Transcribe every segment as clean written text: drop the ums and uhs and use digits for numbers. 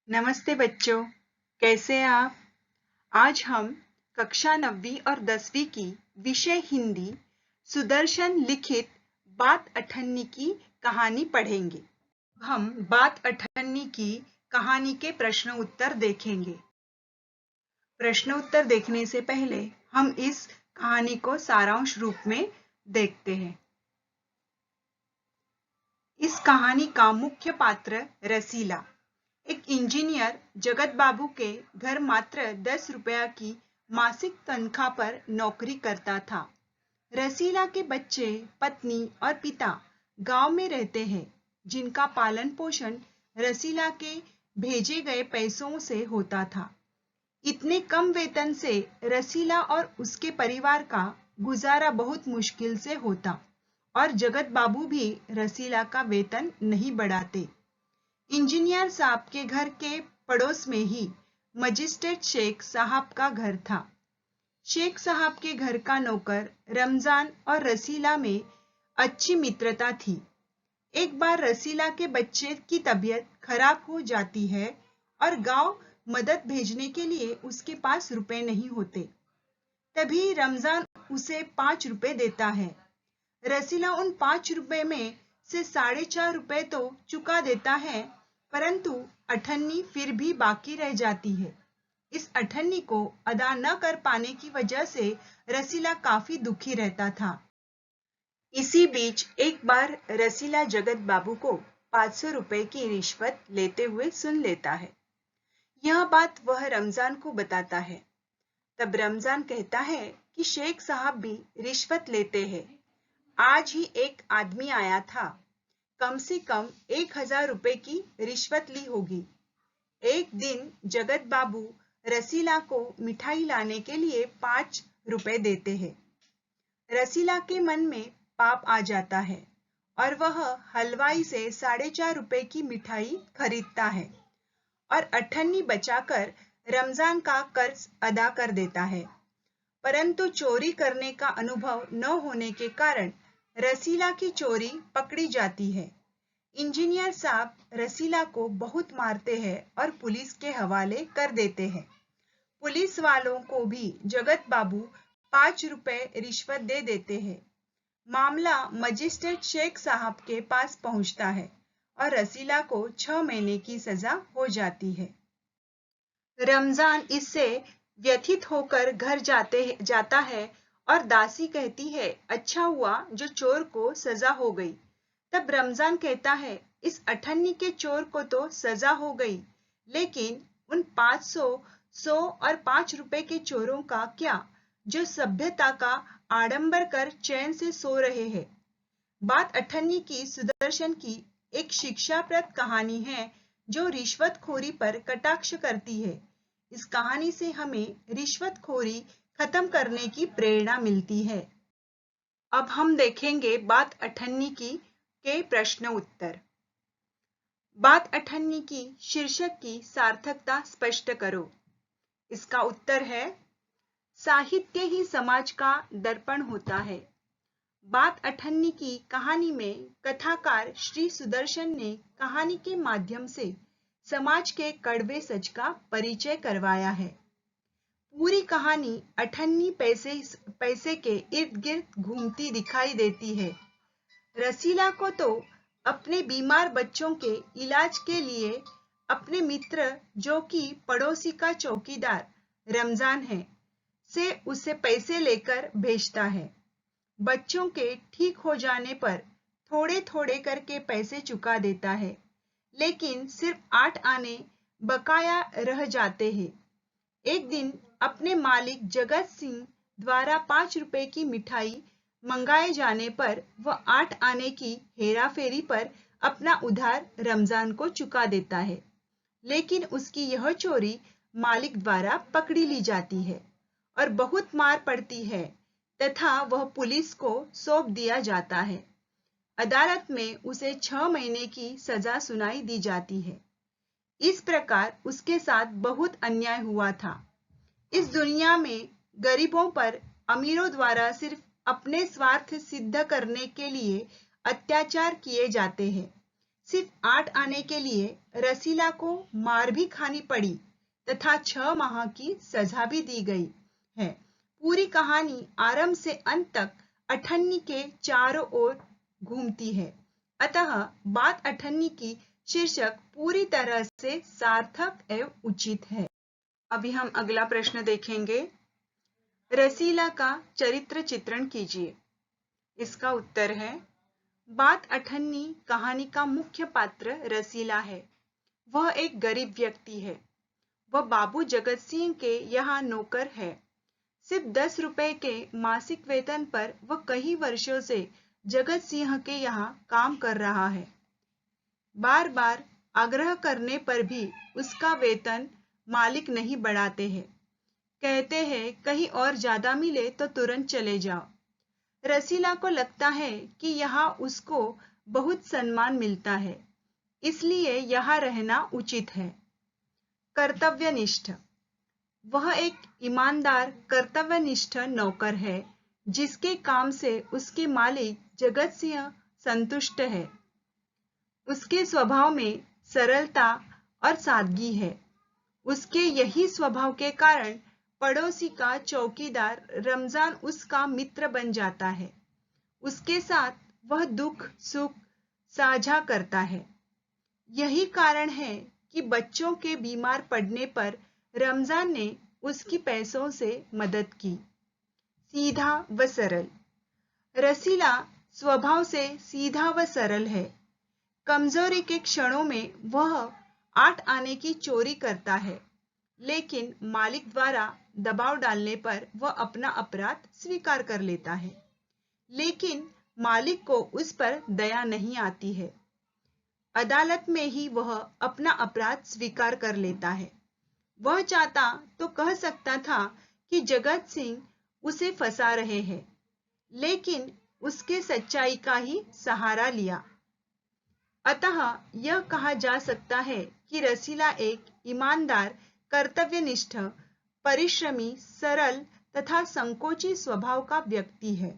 नमस्ते बच्चों, कैसे हैं आप? आज हम कक्षा 9वीं और 10वीं की विषय हिंदी सुदर्शन लिखित बात अठन्नी की कहानी पढ़ेंगे। हम बात अठन्नी की कहानी के प्रश्न उत्तर देखेंगे। प्रश्न उत्तर देखने से पहले हम इस कहानी को सारांश रूप में देखते हैं। इस कहानी का मुख्य पात्र रसीला एक इंजीनियर जगत बाबू के घर मात्र 10 रुपया की मासिक तनख्वाह पर नौकरी करता था। रसीला के बच्चे, पत्नी और पिता गांव में रहते हैं, जिनका पालन पोषण रसीला के भेजे गए पैसों से होता था। इतने कम वेतन से रसीला और उसके परिवार का गुजारा बहुत मुश्किल से होता और जगत बाबू भी रसीला का वेतन नहीं बढ़ाते। इंजीनियर साहब के घर के पड़ोस में ही मजिस्ट्रेट शेख साहब का घर था। शेख साहब के घर का नौकर रमजान और रसीला में अच्छी मित्रता थी। एक बार रसीला के बच्चे की तबीयत खराब हो जाती है और गांव मदद भेजने के लिए उसके पास रुपए नहीं होते। तभी रमजान उसे 5 रुपए देता है। रसीला उन 5 रुपए में से 4.5 रुपए तो चुका देता है, परंतु अठन्नी फिर भी बाकी रह जाती है। इस अठन्नी को अदा न कर पाने की वजह से रसीला काफी दुखी रहता था। इसी बीच एक बार रसीला जगत बाबू को 500 रुपए की रिश्वत लेते हुए सुन लेता है। यह बात वह रमजान को बताता है। तब रमजान कहता है कि शेख साहब भी रिश्वत लेते हैं। आज ही एक आदमी आया था, कम से कम 1000 रुपए की रिश्वत ली होगी। एक दिन जगत बाबू रसीला को मिठाई लाने के लिए 5 रुपए देते हैं। रसीला के मन में पाप आ जाता है और वह हलवाई से 4.5 रुपए की मिठाई खरीदता है और अठन्नी बचाकर रमजान का कर्ज अदा कर देता है। परंतु चोरी करने का अनुभव न होने के कारण रसीला की चोरी पकड़ी जाती है। इंजीनियर साहब रसीला को बहुत मारते हैं और पुलिस के हवाले कर देते हैं। पुलिस वालों को भी जगत बाबू 5 रुपए रिश्वत दे देते हैं। मामला मजिस्ट्रेट शेख साहब के पास पहुंचता है और रसीला को 6 महीने की सजा हो जाती है। रमजान इससे व्यथित होकर घर जाता है और दासी कहती है, अच्छा हुआ जो चोर को सजा हो गई। तब रमजान कहता है, इस अठन्नी के चोर को तो सजा हो गई, लेकिन उन 500, 100 और 5 रुपए के चोरों का क्या, जो सभ्यता का आडंबर कर चैन से सो रहे हैं। बात अठन्नी की सुदर्शन की एक शिक्षाप्रद कहानी है जो रिश्वतखोरी पर कटाक्ष करती है। इस कहानी से हमें रिश्वतखोरी खत्म करने की प्रेरणा मिलती है। अब हम देखेंगे बात अठन्नी के प्रश्न उत्तर। बात अठन्नी की शीर्षक की सार्थकता स्पष्ट करो। इसका उत्तर है, साहित्य ही समाज का दर्पण होता है। बात अठन्नी की कहानी में कथाकार श्री सुदर्शन ने कहानी के माध्यम से समाज के कड़वे सच का परिचय करवाया है। पूरी कहानी अठन्नी पैसे के इर्द गिर्द घूमती दिखाई देती है। रसीला को तो अपने बीमार बच्चों के इलाज के लिए अपने मित्र, जो कि पड़ोसी का चौकीदार रमजान है, से उसे पैसे लेकर भेजता है। बच्चों के ठीक हो जाने पर थोड़े थोड़े करके पैसे चुका देता है, लेकिन सिर्फ 8 आने बकाया रह जाते हैं। एक दिन अपने मालिक जगत सिंह द्वारा 5 रुपए की मिठाई मंगाए जाने पर वह 8 आने की हेराफेरी पर अपना उधार रमजान को चुका देता है, लेकिन उसकी यह चोरी मालिक द्वारा पकड़ी ली जाती है और बहुत मार पड़ती है तथा वह पुलिस को सौंप दिया जाता है। अदालत में उसे 6 महीने की सजा सुनाई दी जाती है। इस प्रकार उसके साथ बहुत अन्याय हुआ था। इस दुनिया में गरीबों पर अमीरों द्वारा सिर्फ अपने स्वार्थ सिद्ध करने के लिए अत्याचार किए जाते हैं। सिर्फ 8 आने के लिए रसीला को मार भी खानी पड़ी तथा 6 माह की सजा भी दी गई है। पूरी कहानी आरंभ से अंत तक अठन्नी के चारों ओर घूमती है, अतः बात अठन्नी की शीर्षक पूरी तरह से सार्थक एवं उचित है। अभी हम अगला प्रश्न देखेंगे। रसीला का चरित्र चित्रण कीजिए। इसका उत्तर है, बात अठन्नी कहानी का मुख्य पात्र रसीला है। वह एक गरीब व्यक्ति है। वह बाबू जगत सिंह के यहाँ नौकर है। सिर्फ 10 रुपए के मासिक वेतन पर वह कई वर्षों से जगत सिंह के यहाँ काम कर रहा है। बार बार आग्रह करने पर भी उसका वेतन मालिक नहीं बढ़ाते हैं। कहते हैं कहीं और ज्यादा मिले तो तुरंत चले जाओ। रसीला को लगता है कि यहाँ उसको बहुत सम्मान मिलता है, इसलिए यहाँ रहना उचित है। कर्तव्यनिष्ठ। वह एक ईमानदार कर्तव्यनिष्ठ नौकर है, जिसके काम से उसके मालिक जगत सिंह संतुष्ट है। उसके स्वभाव में सरलता और सादगी है। उसके यही स्वभाव के कारण पड़ोसी का चौकीदार रमजान उसका मित्र बन जाता है। उसके साथ वह दुख सुख साझा करता है। यही कारण है कि बच्चों के बीमार पड़ने पर रमजान ने उसकी पैसों से मदद की। सीधा व सरल। रसीला स्वभाव से सीधा व सरल है। कमजोरी के क्षणों में वह 8 आने की चोरी करता है, लेकिन मालिक द्वारा दबाव डालने पर वह अपना अपराध स्वीकार कर लेता है। लेकिन मालिक को उस पर दया नहीं आती है। अदालत में ही वह अपना अपराध स्वीकार कर लेता है। वह चाहता तो कह सकता था कि जगत सिंह उसे फंसा रहे हैं, लेकिन उसके सच्चाई का ही सहारा लिया। अतः यह कहा जा सकता है कि रसीला एक ईमानदार, कर्तव्यनिष्ठ, परिश्रमी, सरल तथा संकोची स्वभाव का व्यक्ति है।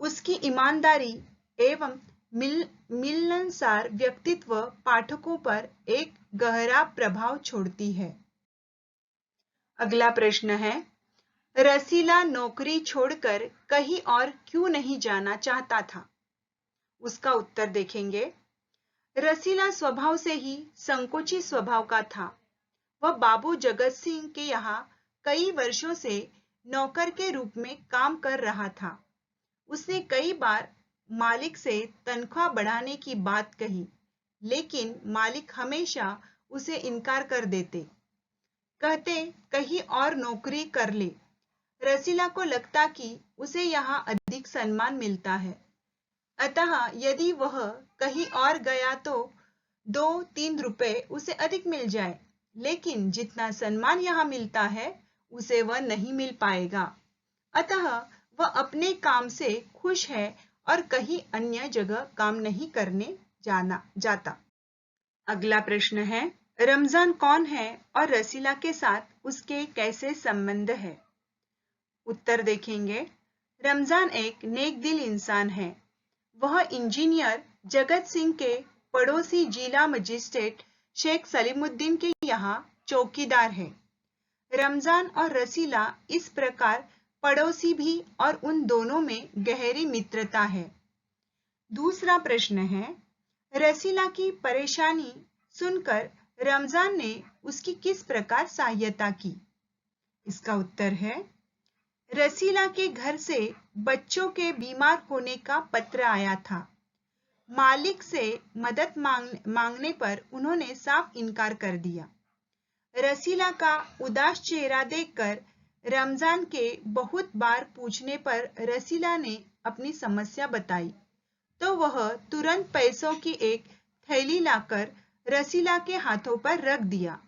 उसकी ईमानदारी एवं मिलनसार व्यक्तित्व पाठकों पर एक गहरा प्रभाव छोड़ती है। अगला प्रश्न है, रसीला नौकरी छोड़कर कहीं और क्यों नहीं जाना चाहता था? उसका उत्तर देखेंगे। रसीला स्वभाव से ही संकोची स्वभाव का था। वह बाबू जगत सिंह के यहाँ कई वर्षों से नौकर के रूप में काम कर रहा था। उसने कई बार मालिक से तनख्वाह बढ़ाने की बात कही, लेकिन मालिक हमेशा उसे इनकार कर देते। कहते कहीं और नौकरी कर ले। रसीला को लगता कि उसे यहाँ अधिक सम्मान मिलता है, अतः यदि वह कहीं और गया तो 2-3 रुपए उसे अधिक मिल जाए, लेकिन जितना सम्मान यहाँ मिलता है उसे वह नहीं मिल पाएगा। अतः वह अपने काम से खुश है और कहीं अन्य जगह काम नहीं करने जाता। अगला प्रश्न है, रमजान कौन है और रसीला के साथ उसके कैसे संबंध है? उत्तर देखेंगे। रमजान एक नेक दिल इंसान है। वह इंजीनियर जगत सिंह के पड़ोसी जिला मजिस्ट्रेट शेख सलीमुद्दीन के यहाँ चौकीदार है। रमजान और रसीला इस प्रकार पड़ोसी भी और उन दोनों में गहरी मित्रता है। दूसरा प्रश्न है, रसीला की परेशानी सुनकर रमजान ने उसकी किस प्रकार सहायता की? इसका उत्तर है, रसीला के घर से बच्चों के बीमार होने का पत्र आया था। मालिक से मदद मांगने पर उन्होंने साफ इनकार कर दिया। रसीला का उदास चेहरा देखकर रमजान के बहुत बार पूछने पर रसीला ने अपनी समस्या बताई, तो वह तुरंत पैसों की एक थैली लाकर रसीला के हाथों पर रख दिया।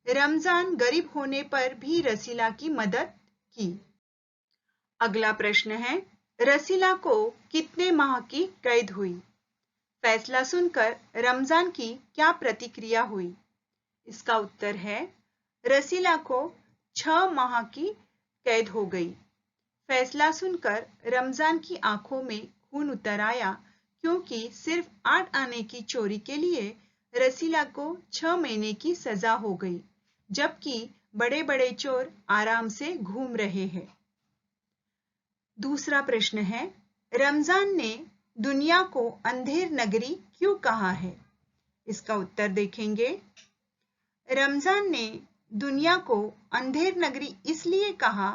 रमजान गरीब होने पर भी रसीला की मदद की। अगला प्रश्न है, रसीला को कितने माह की कैद हुई? फैसला सुनकर रमजान की क्या प्रतिक्रिया हुई? इसका उत्तर है, रसीला को 6 माह की कैद हो गई। फैसला सुनकर रमजान की आंखों में खून उतर आया, क्योंकि सिर्फ 8 आने की चोरी के लिए रसीला को 6 महीने की सजा हो गई, जबकि बड़े बड़े चोर आराम से घूम रहे हैं। दूसरा प्रश्न है, रमजान ने दुनिया को अंधेर नगरी क्यों कहा है? इसका उत्तर देखेंगे। रमजान ने दुनिया को अंधेर नगरी इसलिए कहा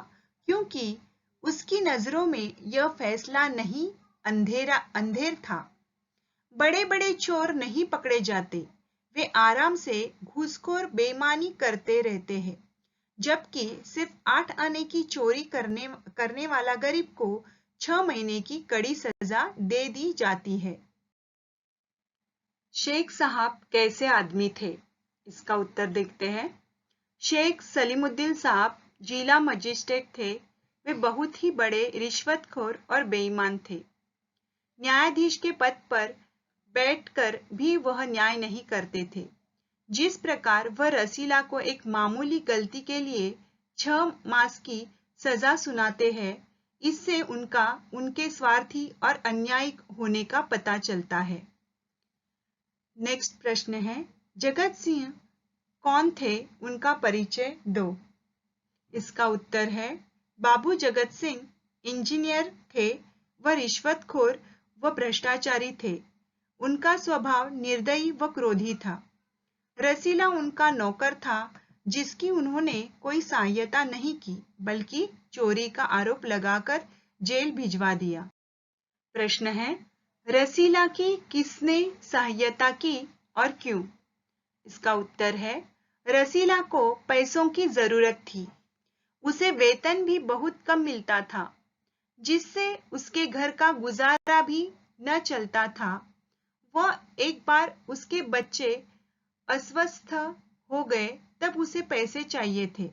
क्योंकि उसकी नजरों में यह फैसला नहीं अंधेर था। बड़े बड़े चोर नहीं पकड़े जाते, वे आराम से घूसखोर बेईमानी करते रहते हैं, जबकि सिर्फ 8 आने की चोरी करने वाला गरीब को 6 महीने की कड़ी सजा दे दी जाती है। शेख साहब कैसे आदमी थे? इसका उत्तर देखते हैं। शेख सलीमुद्दीन साहब जिला मजिस्ट्रेट थे। वे बहुत ही बड़े रिश्वतखोर और बेईमान थे। न्यायाधीश के पद पर बैठकर भी वह न्याय नहीं करते थे। जिस प्रकार वह रसीला को एक मामूली गलती के लिए 6 मास की सजा सुनाते हैं, इससे उनके स्वार्थी और अन्यायी होने का पता चलता है। नेक्स्ट प्रश्न है, जगत सिंह कौन थे? उनका परिचय दो। इसका उत्तर है, बाबू जगत सिंह इंजीनियर थे। वह रिश्वतखोर व भ्रष्टाचारी थे। उनका स्वभाव निर्दयी व क्रोधी था। रसीला उनका नौकर था, जिसकी उन्होंने कोई सहायता नहीं की, बल्कि चोरी का आरोप लगाकर जेल भिजवा दिया। प्रश्न है, रसीला की किसने सहायता की और क्यों? इसका उत्तर है, रसीला को पैसों की जरूरत थी। उसे वेतन भी बहुत कम मिलता था, जिससे उसके घर का गुजारा भी न चलता था। वह एक बार उसके बच्चे अस्वस्थ हो गए, तब उसे पैसे चाहिए थे।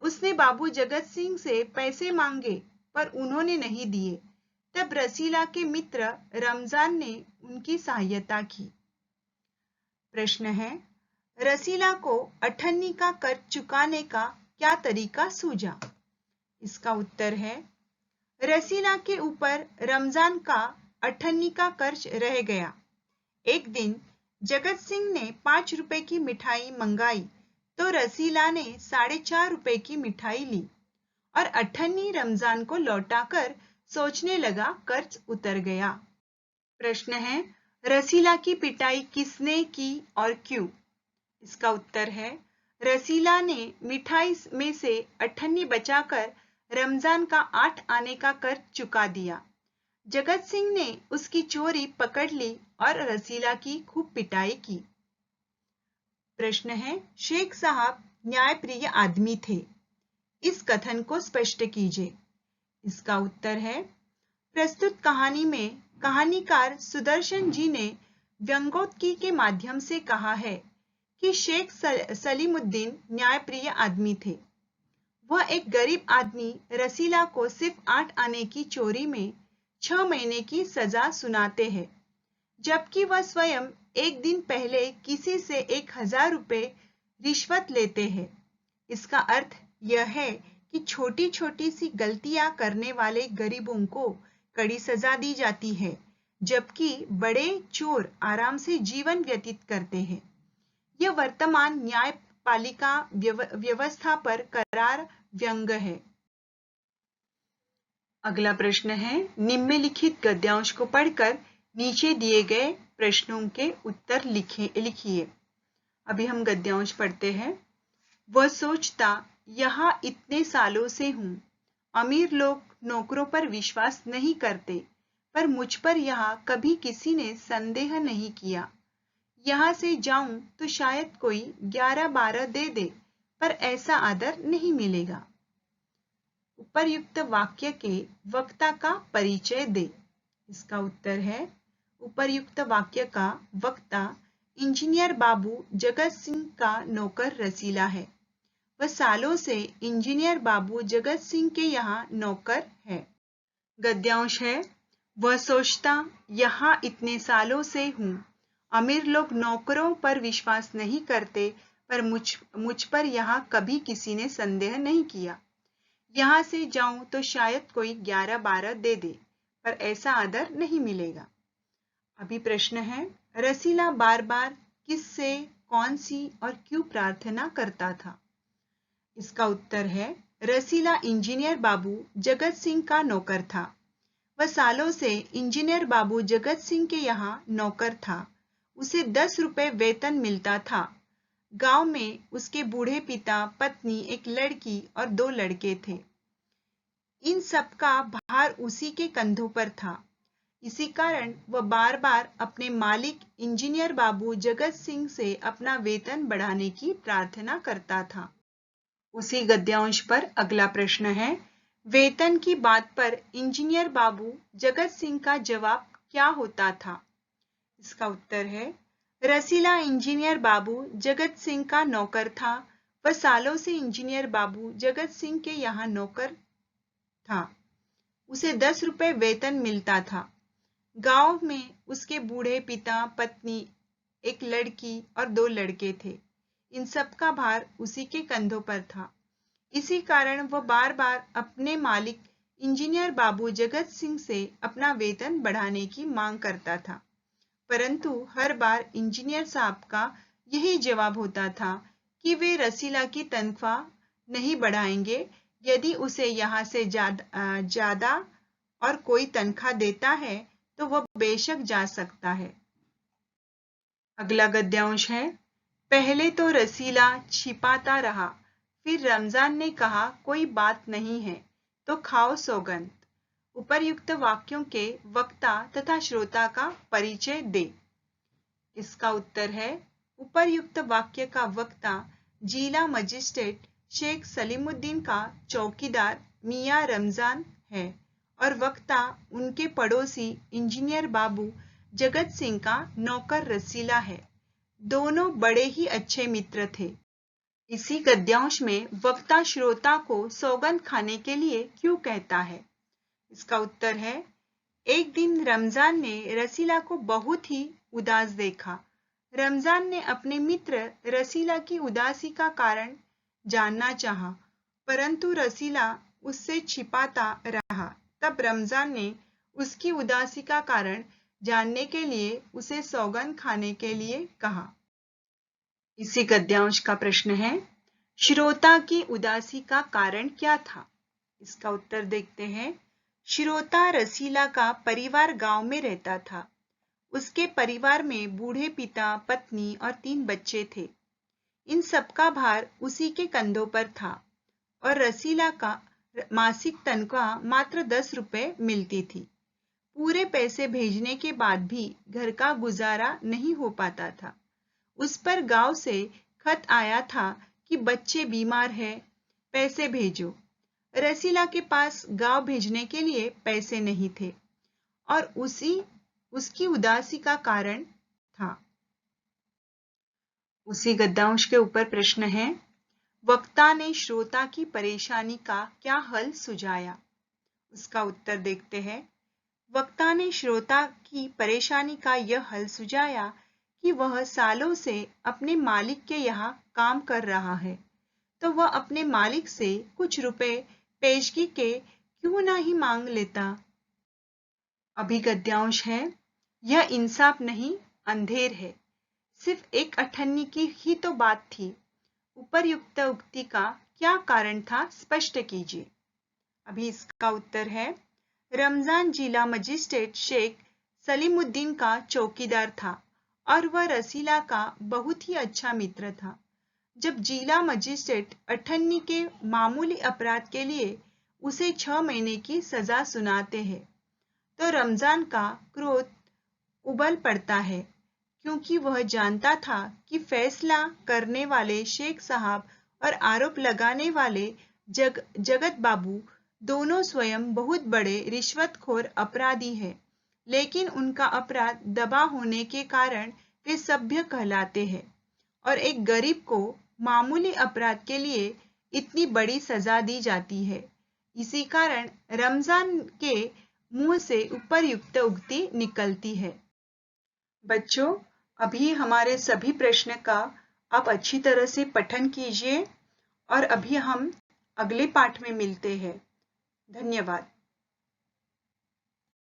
उसने बाबू जगत सिंह से पैसे मांगे, पर उन्होंने नहीं दिए। तब रसीला के मित्र रमजान ने उनकी सहायता की। प्रश्न है, रसीला को अठन्नी का कर्ज चुकाने का क्या तरीका सूझा? इसका उत्तर है, रसीला के ऊपर रमजान का अठन्नी का कर्ज रह गया। एक दिन जगत सिंह ने 5 रुपए की मिठाई मंगाई, तो रसीला ने 4.5 रुपए की मिठाई ली और अठन्नी रमजान को लौटाकर सोचने लगा, कर्ज उतर गया। प्रश्न है, रसीला की पिटाई किसने की और क्यों? इसका उत्तर है, रसीला ने मिठाई में से अठन्नी बचाकर रमजान का 8 आने का कर्ज चुका दिया। जगत सिंह ने उसकी चोरी पकड़ ली और रसीला की खूब पिटाई की। प्रश्न है, शेख साहब न्यायप्रिय आदमी थे। इस कथन को स्पष्ट कीजिए। इसका उत्तर है, प्रस्तुत कहानी में कहानीकार सुदर्शन जी ने व्यंग्योक्ति के माध्यम से कहा है कि शेख सलीमुद्दीन न्यायप्रिय आदमी थे। वह एक गरीब आदमी रसीला को सिर्फ 8 आने की चोरी में 6 महीने की सजा सुनाते हैं, जबकि वह स्वयं एक दिन पहले किसी से 1000 रुपए रिश्वत लेते हैं। इसका अर्थ यह है कि छोटी छोटी सी गलतियां करने वाले गरीबों को कड़ी सजा दी जाती है, जबकि बड़े चोर आराम से जीवन व्यतीत करते हैं। यह वर्तमान न्यायपालिका व्यवस्था पर करार व्यंग्य है। अगला प्रश्न है, निम्नलिखित गद्यांश को पढ़कर नीचे दिए गए प्रश्नों के उत्तर लिखिए। अभी हम गद्यांश पढ़ते हैं। वह सोचता, यहाँ इतने सालों से हूँ। अमीर लोग नौकरों पर विश्वास नहीं करते, पर मुझ पर यहाँ कभी किसी ने संदेह नहीं किया। यहाँ से जाऊं तो शायद कोई 11-12 दे दे, पर ऐसा आदर नहीं मिलेगा। उपर्युक्त वाक्य के वक्ता का परिचय दे। इसका उत्तर है, उपर्युक्त वाक्य का वक्ता इंजीनियर बाबू जगत सिंह का नौकर रसीला है। वह सालों से इंजीनियर बाबू जगत सिंह के यहाँ नौकर है। गद्यांश है, वह सोचता, यहाँ इतने सालों से हूँ। अमीर लोग नौकरों पर विश्वास नहीं करते, पर मुझ पर यहाँ कभी किसी ने संदेह नहीं किया। यहाँ से जाऊं तो शायद कोई 11-12 दे दे, पर ऐसा आदर नहीं मिलेगा। अभी प्रश्न है, रसीला बार बार किससे, कौन सी और क्यों प्रार्थना करता था? इसका उत्तर है, रसीला इंजीनियर बाबू जगत सिंह का नौकर था। वह सालों से इंजीनियर बाबू जगत सिंह के यहाँ नौकर था। उसे 10 रुपए वेतन मिलता था। गांव में उसके बूढ़े पिता, पत्नी, एक लड़की और 2 लड़के थे। इन सब का भार उसी के कंधों पर था। इसी कारण वह बार बार अपने मालिक इंजीनियर बाबू जगत सिंह से अपना वेतन बढ़ाने की प्रार्थना करता था। उसी गद्यांश पर अगला प्रश्न है, वेतन की बात पर इंजीनियर बाबू जगत सिंह का जवाब क्या होता था? इसका उत्तर है, रसीला इंजीनियर बाबू जगत सिंह का नौकर था। वह सालों से इंजीनियर बाबू जगत सिंह के यहाँ नौकर था। उसे 10 रुपए वेतन मिलता था। गांव में उसके बूढ़े पिता, पत्नी, एक लड़की और 2 लड़के थे। इन सब का भार उसी के कंधों पर था। इसी कारण वह बार बार अपने मालिक इंजीनियर बाबू जगत सिंह से अपना वेतन बढ़ाने की मांग करता था, परंतु हर बार इंजीनियर साहब का यही जवाब होता था कि वे रसीला की तनख्वाह नहीं बढ़ाएंगे। यदि उसे यहाँ से ज्यादा और कोई तनख्वाह देता है तो वह बेशक जा सकता है। अगला गद्यांश है, पहले तो रसीला छिपाता रहा, फिर रमजान ने कहा कोई बात नहीं है तो खाओ सौगंध। उपर्युक्त वाक्यों के वक्ता तथा श्रोता का परिचय दे। इसका उत्तर है, उपर्युक्त वाक्य का वक्ता जिला मजिस्ट्रेट शेख सलीमुद्दीन का चौकीदार मियां रमजान है और वक्ता उनके पड़ोसी इंजीनियर बाबू जगत सिंह का नौकर रसीला है। दोनों बड़े ही अच्छे मित्र थे। इसी गद्यांश में वक्ता श्रोता को सौगंध खाने के लिए क्यों कहता है? इसका उत्तर है, एक दिन रमजान ने रसीला को बहुत ही उदास देखा। रमजान ने अपने मित्र रसीला की उदासी का कारण जानना चाहा, परंतु रसीला उससे छिपाता रहा। तब रमजान ने उसकी उदासी का कारण जानने के लिए उसे सौगंध खाने के लिए कहा। इसी गद्यांश का प्रश्न है, श्रोता की उदासी का कारण क्या था? इसका उत्तर देखते हैं। श्रोता रसीला का परिवार गांव में रहता था। उसके परिवार में बूढ़े पिता, पत्नी और 3 बच्चे थे। इन सब का भार उसी के कंधों पर था और रसीला का मासिक तनख्वाह मात्र 10 रुपए मिलती थी। पूरे पैसे भेजने के बाद भी घर का गुजारा नहीं हो पाता था। उस पर गांव से खत आया था कि बच्चे बीमार हैं, पैसे भेजो। रसीला के पास गांव भेजने के लिए पैसे नहीं थे और उसकी उदासी का कारण था। उसी गद्यांश के ऊपर प्रश्न है, वक्ता ने श्रोता की परेशानी का क्या हल सुझाया? उसका उत्तर देखते हैं। वक्ता ने श्रोता की परेशानी का यह हल सुझाया कि वह सालों से अपने मालिक के यहाँ काम कर रहा है, तो वह अपने मालिक से कुछ रुपए पेशगी के क्यों ना ही मांग लेता। अभी गद्यांश है, यह इंसाफ नहीं अंधेर है। सिर्फ एक अठन्नी की ही तो बात थी। उपर्युक्त उक्ति का क्या कारण था, स्पष्ट कीजिए। अभी इसका उत्तर है, रमजान जिला मजिस्ट्रेट शेख सलीमुद्दीन का चौकीदार था और वह रसीला का बहुत ही अच्छा मित्र था। जब जिला मजिस्ट्रेट अठन्नी के मामूली अपराध के लिए उसे 6 महीने की सजा सुनाते हैं तो रमजान का क्रोध उबल पड़ता है, क्योंकि वह जानता था कि फैसला करने वाले शेख साहब और आरोप लगाने वाले जगत बाबू दोनों स्वयं बहुत बड़े रिश्वतखोर अपराधी हैं, लेकिन उनका अपराध दबा होने के कारण वे सभ्य कहलाते हैं और एक गरीब को मामूली अपराध के लिए इतनी बड़ी सजा दी जाती है। इसी कारण रमजान के मुंह से उपर्युक्त उक्ति निकलती है। बच्चों, अभी हमारे सभी प्रश्न का आप अच्छी तरह से पठन कीजिए और अभी हम अगले पाठ में मिलते हैं। धन्यवाद।